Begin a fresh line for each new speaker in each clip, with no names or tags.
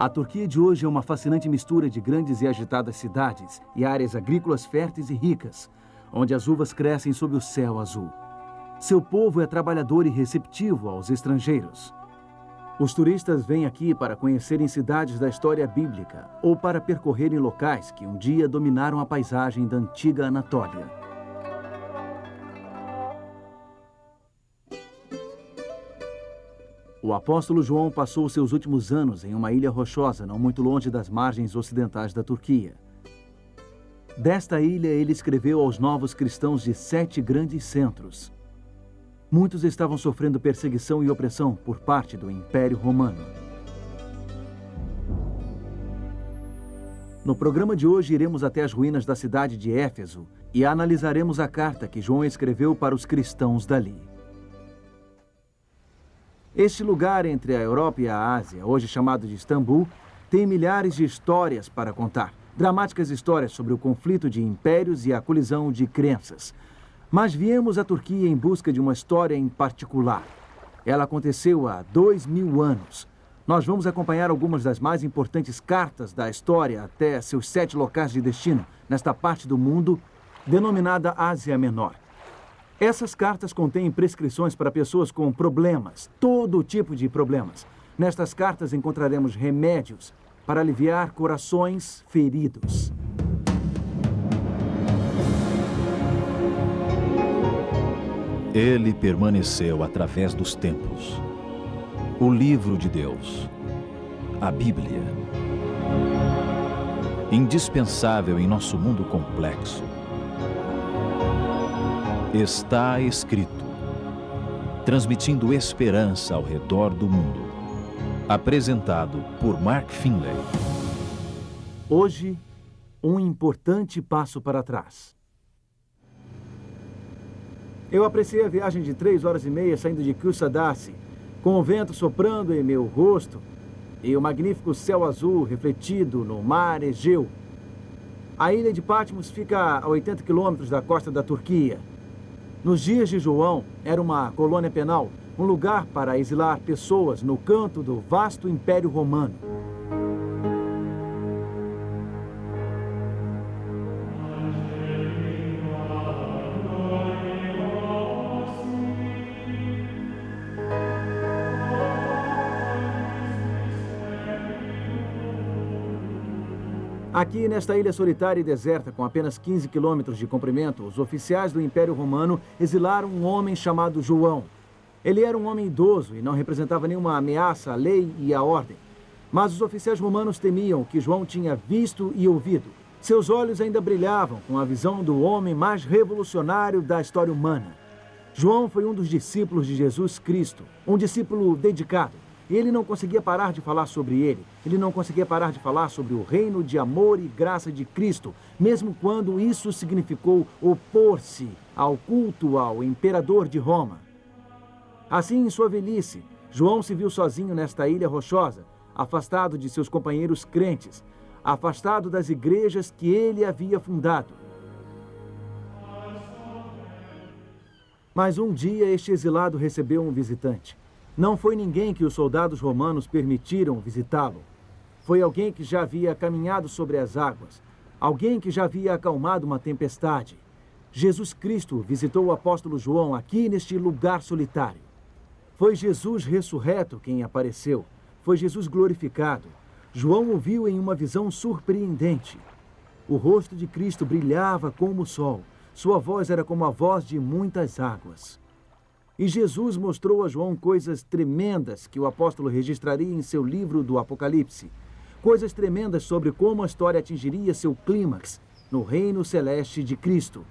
A Turquia de hoje é uma fascinante mistura de grandes e agitadas cidades e áreas agrícolas férteis e ricas, onde as uvas crescem sob o céu azul. Seu povo é trabalhador e receptivo aos estrangeiros. Os turistas vêm aqui para conhecerem cidades da história bíblica ou para percorrerem locais que um dia dominaram a paisagem da antiga Anatólia. O apóstolo João passou seus últimos anos em uma ilha rochosa não muito longe das margens ocidentais da Turquia. Desta ilha, ele escreveu aos novos cristãos de 7 grandes centros. Muitos estavam sofrendo perseguição e opressão por parte do Império Romano. No programa de hoje, iremos até as ruínas da cidade de Éfeso e analisaremos a carta que João escreveu para os cristãos dali. Este lugar entre a Europa e a Ásia, hoje chamado de Istambul, tem milhares de histórias para contar. Dramáticas histórias sobre o conflito de impérios e a colisão de crenças. Mas viemos à Turquia em busca de uma história em particular. Ela aconteceu há 2000 anos. Nós vamos acompanhar algumas das mais importantes cartas da história até seus 7 locais de destino, nesta parte do mundo, denominada Ásia Menor. Essas cartas contêm prescrições para pessoas com problemas, todo tipo de problemas. Nestas cartas encontraremos remédios para aliviar corações feridos.
Ele permaneceu através dos tempos. O livro de Deus, a Bíblia. Indispensável em nosso mundo complexo. Está escrito, transmitindo esperança ao redor do mundo. Apresentado por Mark Finley.
Hoje, um importante passo para trás. Eu apreciei a viagem de 3 horas e meia saindo de Kuşadası, com o vento soprando em meu rosto e o magnífico céu azul refletido no mar Egeu. A ilha de Patmos fica a 80 quilômetros da costa da Turquia. Nos dias de João, era uma colônia penal, um lugar para exilar pessoas no canto do vasto Império Romano. Aqui, nesta ilha solitária e deserta, com apenas 15 quilômetros de comprimento, os oficiais do Império Romano exilaram um homem chamado João. Ele era um homem idoso e não representava nenhuma ameaça à lei e à ordem. Mas os oficiais romanos temiam o que João tinha visto e ouvido. Seus olhos ainda brilhavam com a visão do homem mais revolucionário da história humana. João foi um dos discípulos de Jesus Cristo, um discípulo dedicado. Ele não conseguia parar de falar sobre ele. Ele não conseguia parar de falar sobre o reino de amor e graça de Cristo, mesmo quando isso significou opor-se ao culto ao imperador de Roma. Assim, em sua velhice, João se viu sozinho nesta ilha rochosa, afastado de seus companheiros crentes, afastado das igrejas que ele havia fundado. Mas um dia este exilado recebeu um visitante. Não foi ninguém que os soldados romanos permitiram visitá-lo. Foi alguém que já havia caminhado sobre as águas, alguém que já havia acalmado uma tempestade. Jesus Cristo visitou o apóstolo João aqui neste lugar solitário. Foi Jesus ressurreto quem apareceu. Foi Jesus glorificado. João o viu em uma visão surpreendente. O rosto de Cristo brilhava como o sol. Sua voz era como a voz de muitas águas. E Jesus mostrou a João coisas tremendas que o apóstolo registraria em seu livro do Apocalipse. Coisas tremendas sobre como a história atingiria seu clímax no reino celeste de Cristo.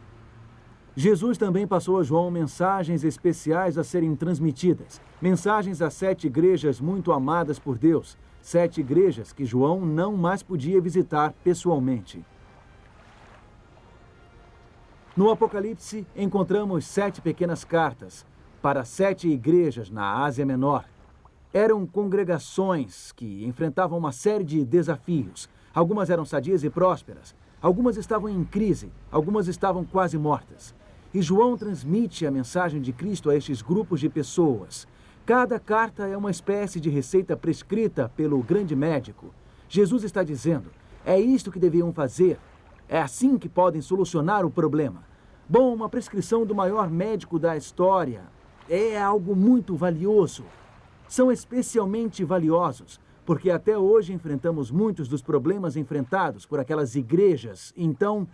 Jesus também passou a João mensagens especiais a serem transmitidas. Mensagens a 7 igrejas muito amadas por Deus. 7 igrejas que João não mais podia visitar pessoalmente. No Apocalipse, encontramos 7 pequenas cartas para 7 igrejas na Ásia Menor. Eram congregações que enfrentavam uma série de desafios. Algumas eram sadias e prósperas, algumas estavam em crise, algumas estavam quase mortas. E João transmite a mensagem de Cristo a estes grupos de pessoas. Cada carta é uma espécie de receita prescrita pelo grande médico. Jesus está dizendo, é isto que deviam fazer. É assim que podem solucionar o problema. Bom, uma prescrição do maior médico da história é algo muito valioso. São especialmente valiosos, porque até hoje enfrentamos muitos dos problemas enfrentados por aquelas igrejas. Então,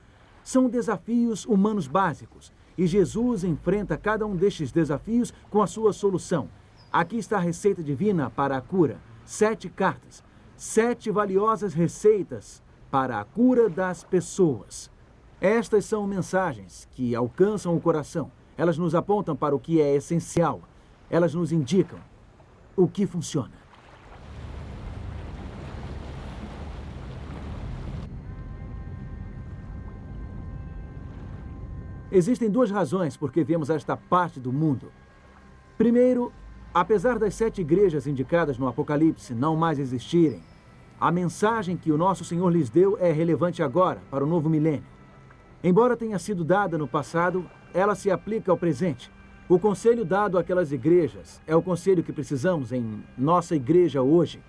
são desafios humanos básicos. E Jesus enfrenta cada um destes desafios com a sua solução. Aqui está a receita divina para a cura. 7 cartas. 7 valiosas receitas para a cura das pessoas. Estas são mensagens que alcançam o coração. Elas nos apontam para o que é essencial. Elas nos indicam o que funciona. Existem 2 razões por que vemos esta parte do mundo. Primeiro, apesar das 7 igrejas indicadas no Apocalipse não mais existirem, a mensagem que o nosso Senhor lhes deu é relevante agora, para o novo milênio. Embora tenha sido dada no passado, ela se aplica ao presente. O conselho dado àquelas igrejas é o conselho que precisamos em nossa igreja hoje.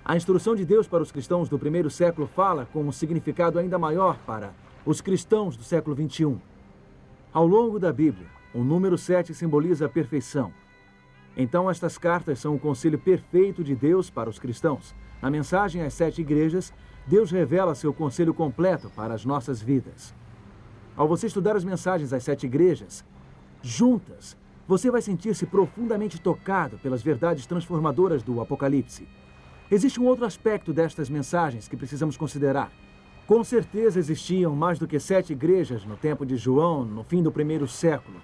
A instrução de Deus para os cristãos do primeiro século fala com um significado ainda maior para os cristãos do século 21. Ao longo da Bíblia, o número 7 simboliza a perfeição. Então, estas cartas são o conselho perfeito de Deus para os cristãos. Na mensagem às 7 igrejas, Deus revela seu conselho completo para as nossas vidas. Ao você estudar as mensagens às 7 igrejas, juntas, você vai sentir-se profundamente tocado pelas verdades transformadoras do Apocalipse. Existe um outro aspecto destas mensagens que precisamos considerar. Com certeza existiam mais do que 7 igrejas no tempo de João, no fim do primeiro século.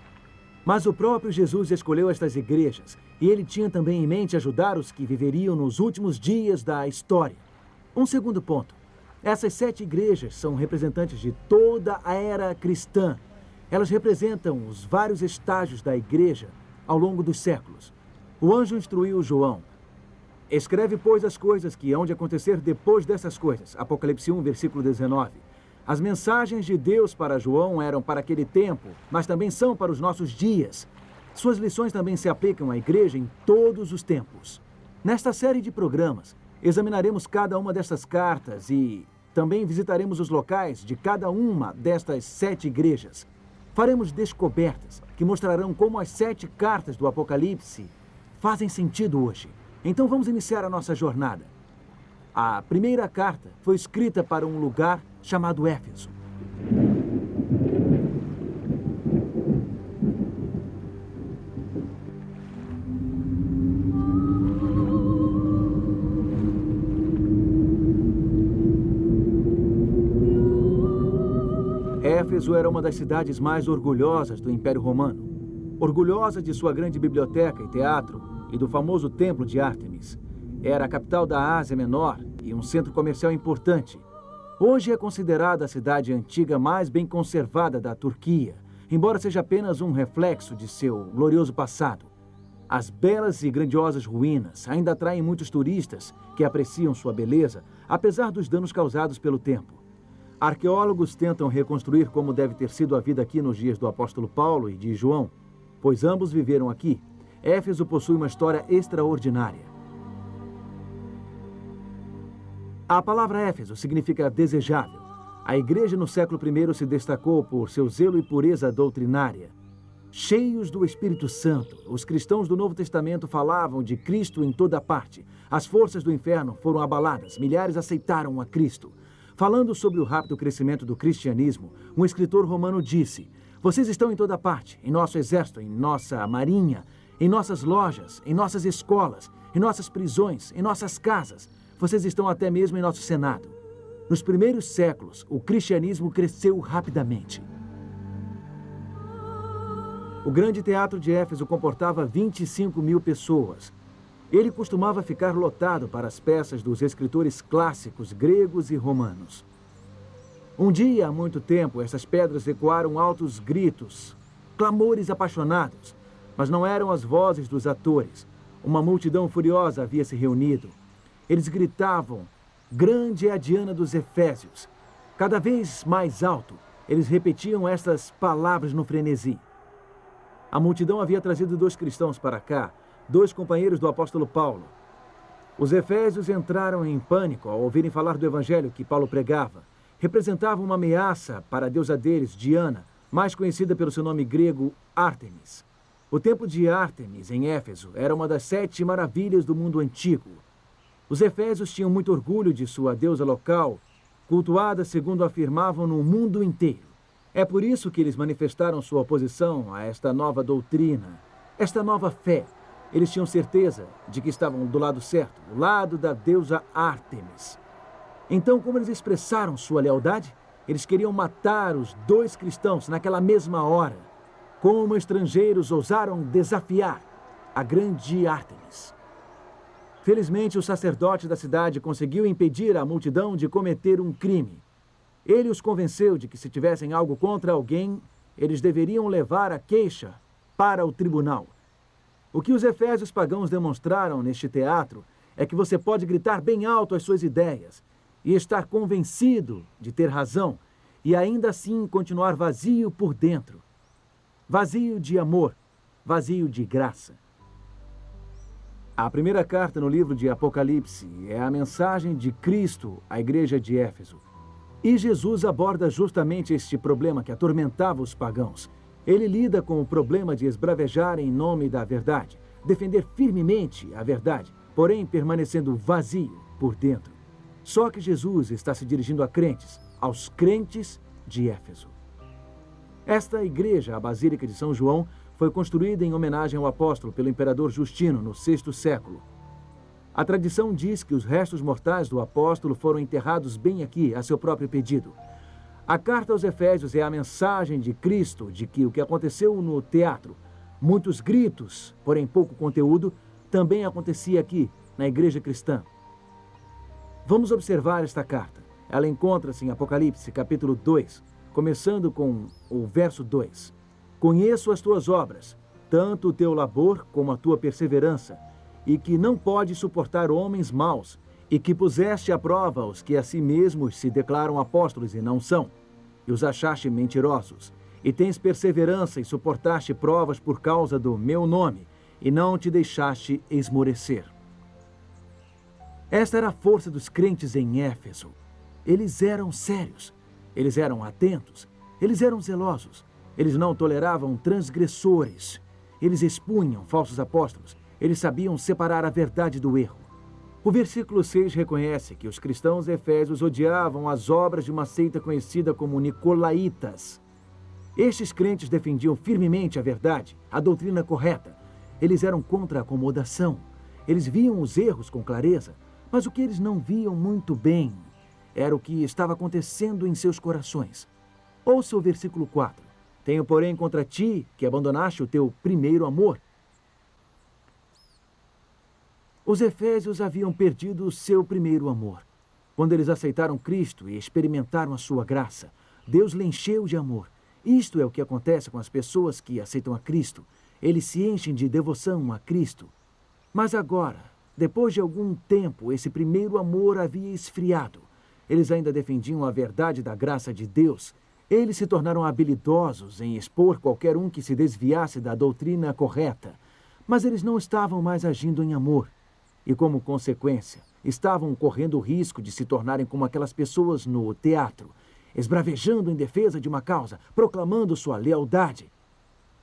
Mas o próprio Jesus escolheu estas igrejas, e ele tinha também em mente ajudar os que viveriam nos últimos dias da história. Um segundo ponto. Essas 7 igrejas são representantes de toda a era cristã. Elas representam os vários estágios da igreja ao longo dos séculos. O anjo instruiu João. Escreve, pois, as coisas que hão de acontecer depois dessas coisas. Apocalipse 1, versículo 19. As mensagens de Deus para João eram para aquele tempo, mas também são para os nossos dias. Suas lições também se aplicam à igreja em todos os tempos. Nesta série de programas, examinaremos cada uma destas cartas e também visitaremos os locais de cada uma destas 7 igrejas. Faremos descobertas que mostrarão como as 7 cartas do Apocalipse fazem sentido hoje. Então vamos iniciar a nossa jornada. A primeira carta foi escrita para um lugar chamado Éfeso. Éfeso era uma das cidades mais orgulhosas do Império Romano. Orgulhosa de sua grande biblioteca e teatro e do famoso templo de Ártemis. Era a capital da Ásia Menor e um centro comercial importante. Hoje é considerada a cidade antiga mais bem conservada da Turquia, embora seja apenas um reflexo de seu glorioso passado. As belas e grandiosas ruínas ainda atraem muitos turistas que apreciam sua beleza, apesar dos danos causados pelo tempo. Arqueólogos tentam reconstruir como deve ter sido a vida aqui nos dias do apóstolo Paulo e de João, pois ambos viveram aqui. Éfeso possui uma história extraordinária. A palavra Éfeso significa desejável. A igreja no século I se destacou por seu zelo e pureza doutrinária. Cheios do Espírito Santo, os cristãos do Novo Testamento falavam de Cristo em toda parte. As forças do inferno foram abaladas, milhares aceitaram a Cristo. Falando sobre o rápido crescimento do cristianismo, um escritor romano disse: "Vocês estão em toda parte, em nosso exército, em nossa marinha, em nossas lojas, em nossas escolas, em nossas prisões, em nossas casas. Vocês estão até mesmo em nosso Senado." Nos primeiros séculos, o cristianismo cresceu rapidamente. O grande teatro de Éfeso comportava 25.000 pessoas. Ele costumava ficar lotado para as peças dos escritores clássicos gregos e romanos. Um dia, há muito tempo, essas pedras ecoaram altos gritos, clamores apaixonados, mas não eram as vozes dos atores. Uma multidão furiosa havia se reunido. Eles gritavam: "Grande é a Diana dos Efésios." Cada vez mais alto, eles repetiam estas palavras no frenesi. A multidão havia trazido 2 cristãos para cá, 2 companheiros do apóstolo Paulo. Os efésios entraram em pânico ao ouvirem falar do evangelho que Paulo pregava. Representava uma ameaça para a deusa deles, Diana, mais conhecida pelo seu nome grego, Ártemis. O templo de Ártemis, em Éfeso, era uma das 7 maravilhas do mundo antigo. Os efésios tinham muito orgulho de sua deusa local, cultuada, segundo afirmavam, no mundo inteiro. É por isso que eles manifestaram sua oposição a esta nova doutrina, esta nova fé. Eles tinham certeza de que estavam do lado certo, do lado da deusa Ártemis. Então, como eles expressaram sua lealdade? Eles queriam matar os 2 cristãos naquela mesma hora. Como estrangeiros ousaram desafiar a grande Ártemis. Felizmente, o sacerdote da cidade conseguiu impedir a multidão de cometer um crime. Ele os convenceu de que se tivessem algo contra alguém, eles deveriam levar a queixa para o tribunal. O que os efésios pagãos demonstraram neste teatro é que você pode gritar bem alto as suas ideias e estar convencido de ter razão e ainda assim continuar vazio por dentro. Vazio de amor, vazio de graça. A primeira carta no livro de Apocalipse é a mensagem de Cristo à igreja de Éfeso. E Jesus aborda justamente este problema que atormentava os pagãos. Ele lida com o problema de esbravejar em nome da verdade, defender firmemente a verdade, porém permanecendo vazio por dentro. Só que Jesus está se dirigindo a crentes, aos crentes de Éfeso. Esta igreja, a Basílica de São João, foi construída em homenagem ao apóstolo pelo imperador Justino no VI século. A tradição diz que os restos mortais do apóstolo foram enterrados bem aqui, a seu próprio pedido. A carta aos Efésios é a mensagem de Cristo de que o que aconteceu no teatro, muitos gritos, porém pouco conteúdo, também acontecia aqui, na igreja cristã. Vamos observar esta carta. Ela encontra-se em Apocalipse, capítulo 2, começando com o verso 2. Conheço as tuas obras, tanto o teu labor como a tua perseverança, e que não podes suportar homens maus, e que puseste à prova os que a si mesmos se declaram apóstolos e não são, e os achaste mentirosos, e tens perseverança e suportaste provas por causa do meu nome, e não te deixaste esmorecer. Esta era a força dos crentes em Éfeso. Eles eram sérios, eles eram atentos, eles eram zelosos, eles não toleravam transgressores, eles expunham falsos apóstolos, eles sabiam separar a verdade do erro. O versículo 6 reconhece que os cristãos efésios odiavam as obras de uma seita conhecida como Nicolaítas. Estes crentes defendiam firmemente a verdade, a doutrina correta. Eles eram contra a acomodação. Eles viam os erros com clareza, mas o que eles não viam muito bem era o que estava acontecendo em seus corações. Ouça o versículo 4. Tenho, porém, contra ti que abandonaste o teu primeiro amor. Os efésios haviam perdido o seu primeiro amor. Quando eles aceitaram Cristo e experimentaram a sua graça, Deus lhe encheu de amor. Isto é o que acontece com as pessoas que aceitam a Cristo. Eles se enchem de devoção a Cristo. Mas agora, depois de algum tempo, esse primeiro amor havia esfriado. Eles ainda defendiam a verdade da graça de Deus. Eles se tornaram habilidosos em expor qualquer um que se desviasse da doutrina correta. Mas eles não estavam mais agindo em amor. E, como consequência, estavam correndo o risco de se tornarem como aquelas pessoas no teatro, esbravejando em defesa de uma causa, proclamando sua lealdade,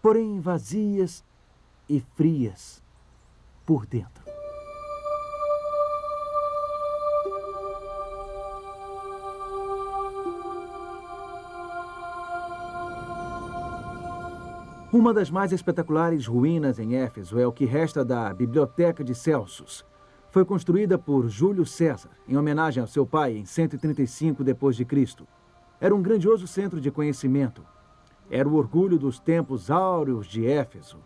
porém vazias e frias por dentro. Uma das mais espetaculares ruínas em Éfeso é o que resta da Biblioteca de Celsus. Foi construída por Júlio César, em homenagem ao seu pai, em 135 d.C. Era um grandioso centro de conhecimento. Era o orgulho dos tempos áureos de Éfeso.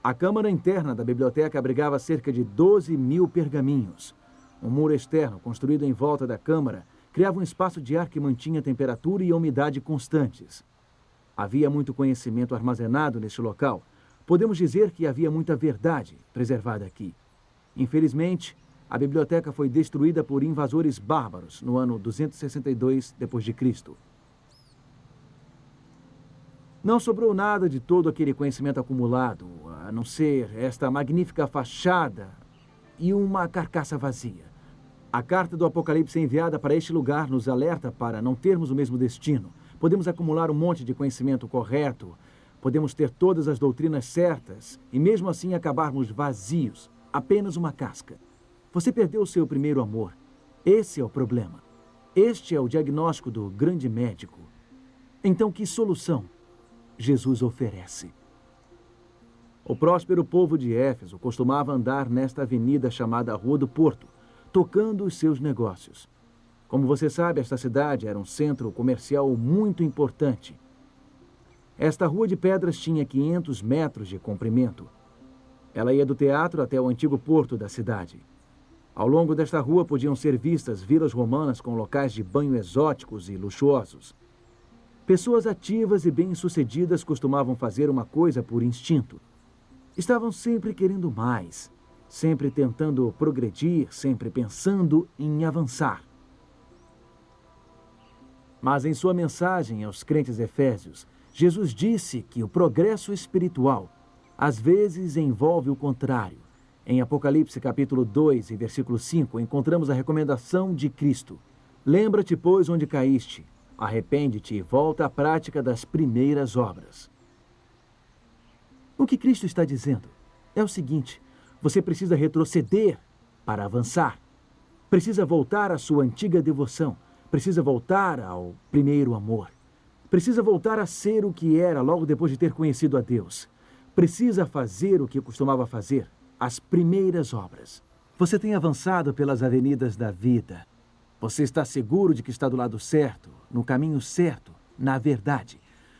A câmara interna da biblioteca abrigava cerca de 12.000 pergaminhos. Um muro externo, construído em volta da câmara, criava um espaço de ar que mantinha temperatura e umidade constantes. Havia muito conhecimento armazenado neste local. Podemos dizer que havia muita verdade preservada aqui. Infelizmente, a biblioteca foi destruída por invasores bárbaros no ano 262 d.C. Não sobrou nada de todo aquele conhecimento acumulado. a não ser esta magnífica fachada e uma carcaça vazia. A carta do Apocalipse enviada para este lugar nos alerta para não termos o mesmo destino. Podemos acumular um monte de conhecimento correto, podemos ter todas as doutrinas certas e mesmo assim acabarmos vazios, apenas uma casca. Você perdeu o seu primeiro amor. Esse é o problema. Este é o diagnóstico do grande médico. Então, que solução Jesus oferece? O próspero povo de Éfeso costumava andar nesta avenida chamada Rua do Porto, tocando os seus negócios. Como você sabe, esta cidade era um centro comercial muito importante. Esta rua de pedras tinha 500 metros de comprimento. Ela ia do teatro até o antigo porto da cidade. Ao longo desta rua podiam ser vistas vilas romanas com locais de banho exóticos e luxuosos. Pessoas ativas e bem-sucedidas costumavam fazer uma coisa por instinto. Estavam sempre querendo mais, sempre tentando progredir, sempre pensando em avançar. Mas em sua mensagem aos crentes efésios, Jesus disse que o progresso espiritual às vezes envolve o contrário. Em Apocalipse capítulo 2 e versículo 5, encontramos a recomendação de Cristo. Lembra-te, pois, onde caíste. Arrepende-te e volta à prática das primeiras obras. O que Cristo está dizendo é o seguinte: você precisa retroceder para avançar. Precisa voltar à sua antiga devoção. Precisa voltar ao primeiro amor. Precisa voltar a ser o que era logo depois de ter conhecido a Deus. Precisa fazer o que costumava fazer, as primeiras obras. Você tem avançado pelas avenidas da vida. Você está seguro de que está do lado certo, no caminho certo, na verdade.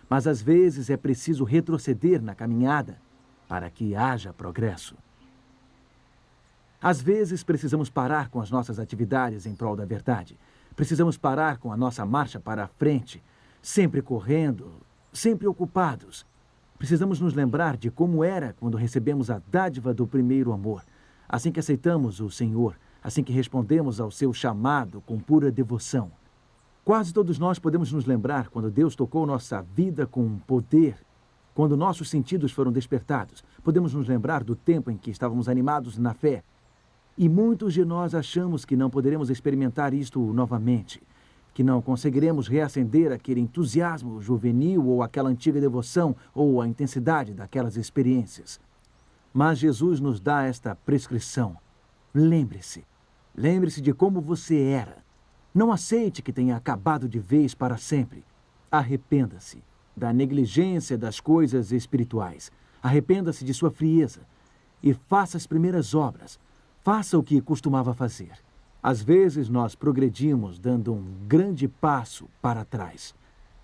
Mas às vezes é preciso retroceder na caminhada para que haja progresso. Às vezes precisamos parar com as nossas atividades em prol da verdade. Precisamos parar com a nossa marcha para a frente, sempre correndo, sempre ocupados. Precisamos nos lembrar de como era quando recebemos a dádiva do primeiro amor, assim que aceitamos o Senhor, assim que respondemos ao seu chamado com pura devoção. Quase todos nós podemos nos lembrar quando Deus tocou nossa vida com poder, quando nossos sentidos foram despertados. Podemos nos lembrar do tempo em que estávamos animados na fé. E muitos de nós achamos que não poderemos experimentar isto novamente, que não conseguiremos reacender aquele entusiasmo juvenil ou aquela antiga devoção ou a intensidade daquelas experiências. Mas Jesus nos dá esta prescrição. Lembre-se. Lembre-se de como você era. Não aceite que tenha acabado de vez para sempre. Arrependa-se da negligência das coisas espirituais. Arrependa-se de sua frieza e faça as primeiras obras. Faça o que costumava fazer. Às vezes nós progredimos dando um grande passo para trás.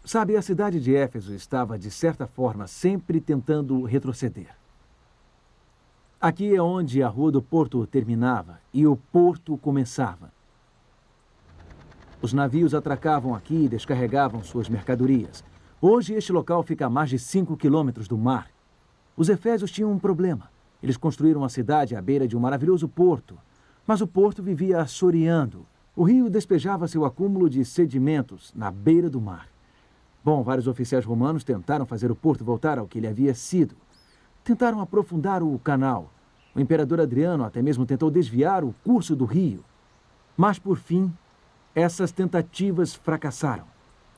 Sabe, a cidade de Éfeso estava, de certa forma, sempre tentando retroceder. Aqui é onde a Rua do Porto terminava e o porto começava. Os navios atracavam aqui e descarregavam suas mercadorias. Hoje este local fica a mais de 5 quilômetros do mar. Os efésios tinham um problema. Eles construíram a cidade à beira de um maravilhoso porto, mas o porto vivia assoreando. O rio despejava seu acúmulo de sedimentos na beira do mar. Bom, vários oficiais romanos tentaram fazer o porto voltar ao que ele havia sido. Tentaram aprofundar o canal. O imperador Adriano até mesmo tentou desviar o curso do rio. Mas, por fim, essas tentativas fracassaram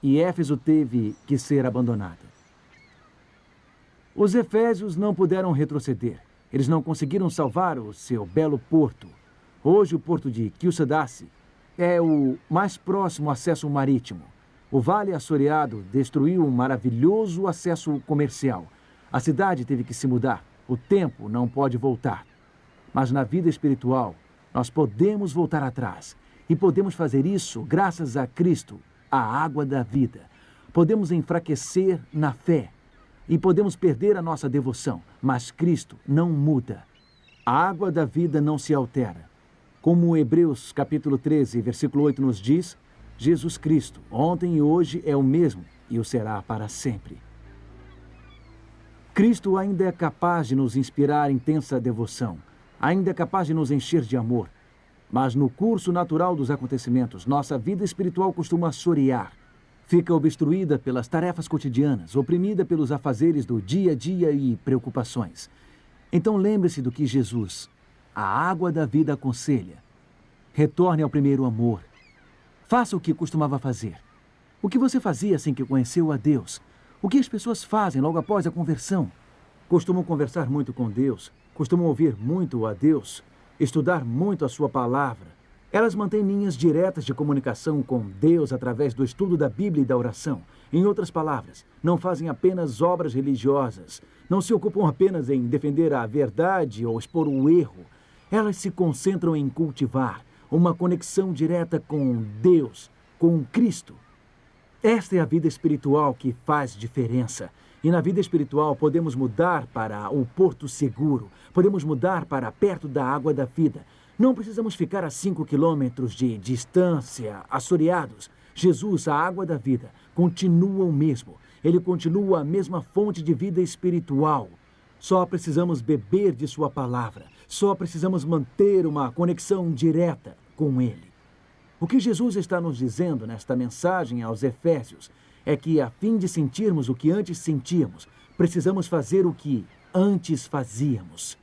e Éfeso teve que ser abandonada. Os efésios não puderam retroceder. Eles não conseguiram salvar o seu belo porto. Hoje, o porto de Kyusadace é o mais próximo acesso marítimo. O vale assoreado destruiu um maravilhoso acesso comercial. A cidade teve que se mudar. O tempo não pode voltar. Mas na vida espiritual, nós podemos voltar atrás. E podemos fazer isso graças a Cristo, a água da vida. Podemos enfraquecer na fé. E podemos perder a nossa devoção, mas Cristo não muda. A água da vida não se altera. Como Hebreus capítulo 13, versículo 8 nos diz, Jesus Cristo, ontem e hoje é o mesmo e o será para sempre. Cristo ainda é capaz de nos inspirar intensa devoção, ainda é capaz de nos encher de amor. Mas no curso natural dos acontecimentos, nossa vida espiritual costuma assorear. Fica obstruída pelas tarefas cotidianas, oprimida pelos afazeres do dia a dia e preocupações. Então lembre-se do que Jesus, a água da vida, aconselha. Retorne ao primeiro amor. Faça o que costumava fazer. O que você fazia assim que conheceu a Deus? O que as pessoas fazem logo após a conversão? Costumam conversar muito com Deus, costumam ouvir muito a Deus, estudar muito a sua palavra. Elas mantêm linhas diretas de comunicação com Deus através do estudo da Bíblia e da oração. Em outras palavras, não fazem apenas obras religiosas, não se ocupam apenas em defender a verdade ou expor o erro. Elas se concentram em cultivar uma conexão direta com Deus, com Cristo. Esta é a vida espiritual que faz diferença. E na vida espiritual podemos mudar para o porto seguro, podemos mudar para perto da água da vida. Não precisamos ficar a 5 quilômetros de distância, assoreados. Jesus, a água da vida, continua o mesmo. Ele continua a mesma fonte de vida espiritual. Só precisamos beber de sua palavra. Só precisamos manter uma conexão direta com Ele. O que Jesus está nos dizendo nesta mensagem aos Efésios é que, a fim de sentirmos o que antes sentíamos, precisamos fazer o que antes fazíamos.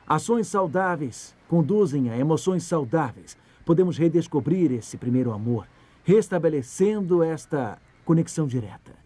Ações saudáveis conduzem a emoções saudáveis. Podemos redescobrir esse primeiro amor, restabelecendo esta conexão direta.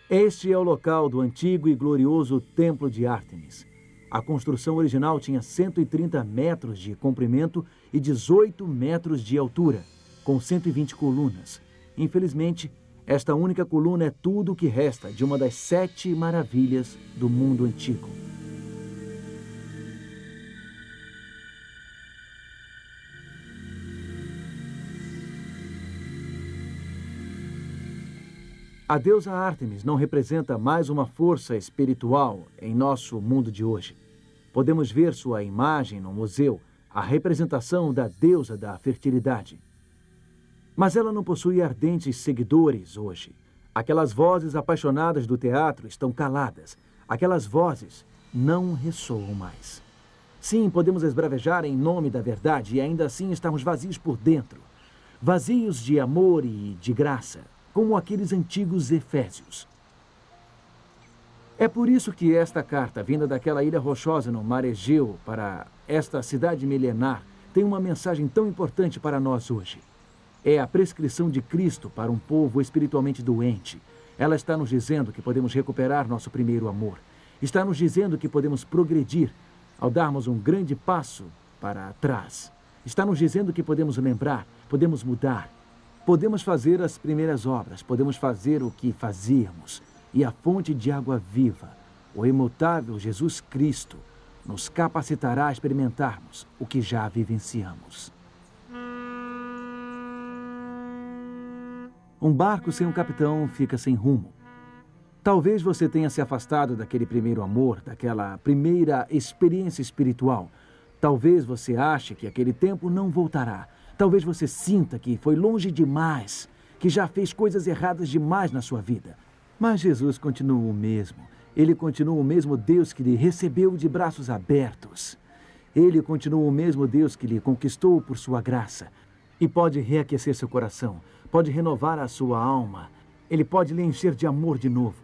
Este é o local do antigo e glorioso Templo de Ártemis. A construção original tinha 130 metros de comprimento e 18 metros de altura, com 120 colunas. Infelizmente, esta única coluna é tudo o que resta de uma das 7 maravilhas do mundo antigo. A deusa Ártemis não representa mais uma força espiritual em nosso mundo de hoje. Podemos ver sua imagem no museu, a representação da deusa da fertilidade. Mas ela não possui ardentes seguidores hoje. Aquelas vozes apaixonadas do teatro estão caladas. Aquelas vozes não ressoam mais. Sim, podemos esbravejar em nome da verdade e ainda assim estamos vazios por dentro. Vazios de amor e de graça, como aqueles antigos Efésios. É por isso que esta carta, vinda daquela ilha rochosa no mar Egeu para esta cidade milenar, tem uma mensagem tão importante para nós hoje. É a prescrição de Cristo para um povo espiritualmente doente. Ela está nos dizendo que podemos recuperar nosso primeiro amor. Está nos dizendo que podemos progredir ao darmos um grande passo para trás. Está nos dizendo que podemos lembrar, podemos mudar. Podemos fazer as primeiras obras, podemos fazer o que fazíamos. E a fonte de água viva, o imutável Jesus Cristo, nos capacitará a experimentarmos o que já vivenciamos. Um barco sem um capitão fica sem rumo. Talvez você tenha se afastado daquele primeiro amor, daquela primeira experiência espiritual. Talvez você ache que aquele tempo não voltará. Talvez você sinta que foi longe demais, que já fez coisas erradas demais na sua vida. Mas Jesus continua o mesmo. Ele continua o mesmo Deus que lhe recebeu de braços abertos. Ele continua o mesmo Deus que lhe conquistou por sua graça. E pode reaquecer seu coração, pode renovar a sua alma. Ele pode lhe encher de amor de novo.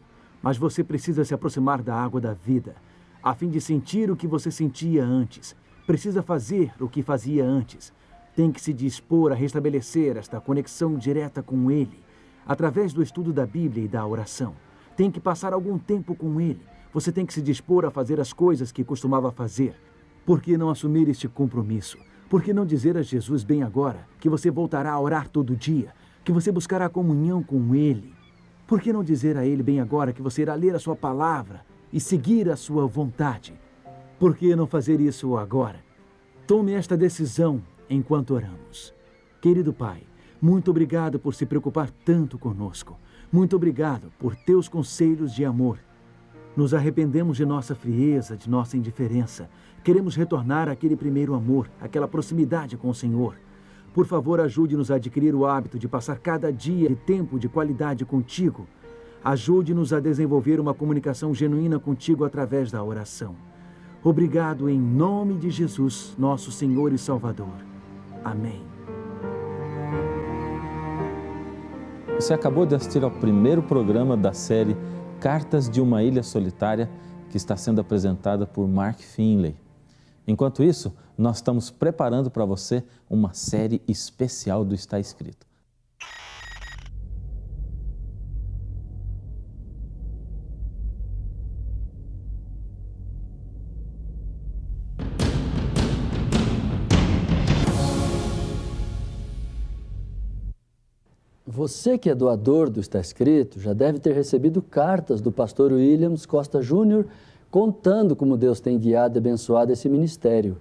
Mas você precisa se aproximar da água da vida, a fim de sentir o que você sentia antes. Precisa fazer o que fazia antes. Tem que se dispor a restabelecer esta conexão direta com Ele, através do estudo da Bíblia e da oração. Tem que passar algum tempo com Ele. Você tem que se dispor a fazer as coisas que costumava fazer. Por que não assumir este compromisso? Por que não dizer a Jesus bem agora que você voltará a orar todo dia, que você buscará comunhão com Ele? Por que não dizer a Ele bem agora que você irá ler a sua palavra e seguir a sua vontade? Por que não fazer isso agora? Tome esta decisão enquanto oramos. Querido Pai, muito obrigado por se preocupar tanto conosco. Muito obrigado por teus conselhos de amor. Nos arrependemos de nossa frieza, de nossa indiferença. Queremos retornar àquele primeiro amor, àquela proximidade com o Senhor. Por favor, ajude-nos a adquirir o hábito de passar cada dia de tempo de qualidade contigo. Ajude-nos a desenvolver uma comunicação genuína contigo através da oração. Obrigado em nome de Jesus, nosso Senhor e Salvador. Amém.
Você acabou de assistir ao primeiro programa da série Cartas de uma Ilha Solitária, que está sendo apresentada por Mark Finley. Enquanto isso, nós estamos preparando para você uma série especial do Está Escrito.
Você que é doador do Está Escrito já deve ter recebido cartas do pastor Williams Costa Júnior contando como Deus tem guiado e abençoado esse ministério.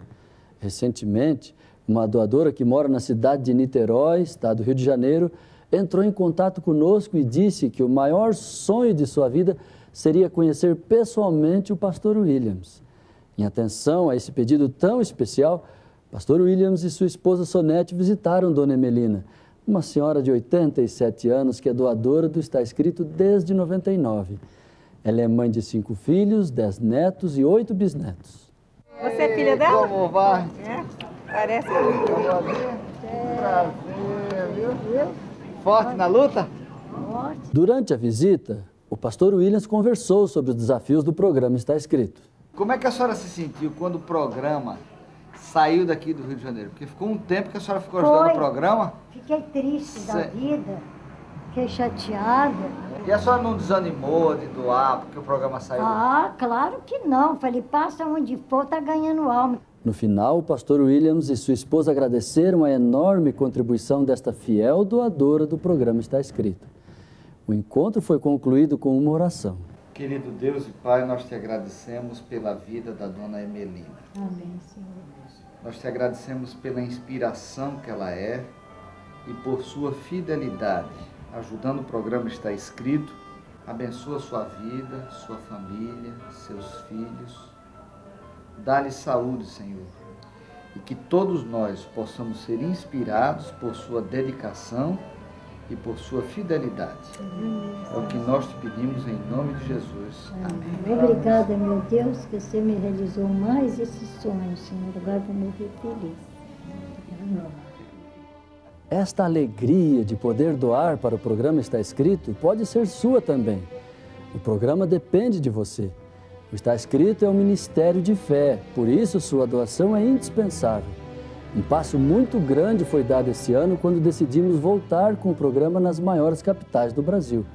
Recentemente, uma doadora que mora na cidade de Niterói, estado do Rio de Janeiro, entrou em contato conosco e disse que o maior sonho de sua vida seria conhecer pessoalmente o pastor Williams. Em atenção a esse pedido tão especial, pastor Williams e sua esposa Sonete visitaram Dona Emelina, uma senhora de 87 anos que é doadora do Está Escrito desde 99. Ela é mãe de 5 filhos, 10 netos e 8 bisnetos.
Você é filha dela?
Como vai?
É, parece muito.
Prazer, viu? Forte na luta?
Durante a visita, o pastor Williams conversou sobre os desafios do programa Está Escrito.
Como é que a senhora se sentiu quando o programa saiu daqui do Rio de Janeiro? Porque ficou um tempo que a senhora ficou ajudando o programa.
Fiquei triste da vida, fiquei chateada.
E a senhora não desanimou de doar porque o programa saiu?
Ah, claro que não. Falei, passa onde for, tá ganhando alma.
No final, o pastor Williams e sua esposa agradeceram a enorme contribuição desta fiel doadora do programa Está Escrito. O encontro foi concluído com uma oração.
Querido Deus e Pai, nós te agradecemos pela vida da dona Emelina.
Amém, Senhor.
Nós te agradecemos pela inspiração que ela é e por sua fidelidade, ajudando o programa Está Escrito. Abençoa sua vida, sua família, seus filhos. Dá-lhe saúde, Senhor, e que todos nós possamos ser inspirados por sua dedicação e por sua fidelidade. É o que nós te pedimos em nome de Jesus. Amém.
Obrigada, meu Deus, que você me realizou mais esse sonho, Senhor. Agora vou morrer feliz.
Esta alegria de poder doar para o programa Está Escrito pode ser sua também. O programa depende de você. O Está Escrito é um ministério de fé, por isso sua doação é indispensável. Um passo muito grande foi dado esse ano quando decidimos voltar com o programa nas maiores capitais do Brasil.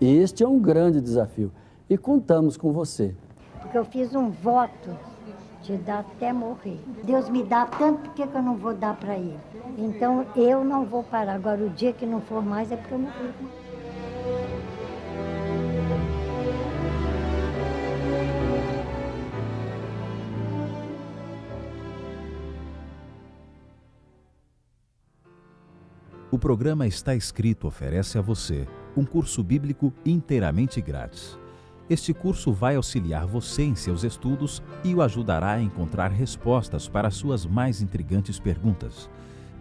E este é um grande desafio e contamos com você.
Porque eu fiz um voto de dar até morrer. Deus me dá tanto, por que eu não vou dar para ele? Então eu não vou parar. Agora o dia que não for mais é porque eu morri.
O programa Está Escrito oferece a você um curso bíblico inteiramente grátis. Este curso vai auxiliar você em seus estudos e o ajudará a encontrar respostas para suas mais intrigantes perguntas.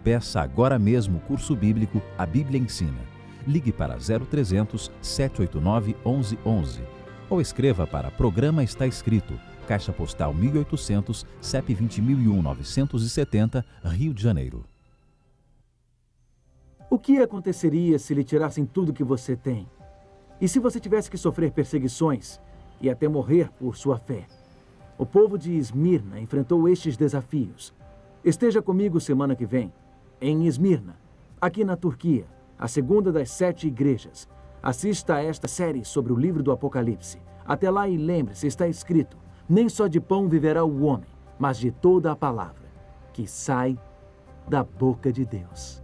Peça agora mesmo o curso bíblico A Bíblia Ensina. Ligue para 0300 789 1111 ou escreva para Programa Está Escrito, Caixa Postal 1800, CEP 20.001 970, Rio de Janeiro.
O que aconteceria se lhe tirassem tudo que você tem? E se você tivesse que sofrer perseguições e até morrer por sua fé? O povo de Esmirna enfrentou estes desafios. Esteja comigo semana que vem, em Esmirna, aqui na Turquia, a segunda das 7 igrejas. Assista a esta série sobre o livro do Apocalipse. Até lá e lembre-se, está escrito, nem só de pão viverá o homem, mas de toda a palavra que sai da boca de Deus.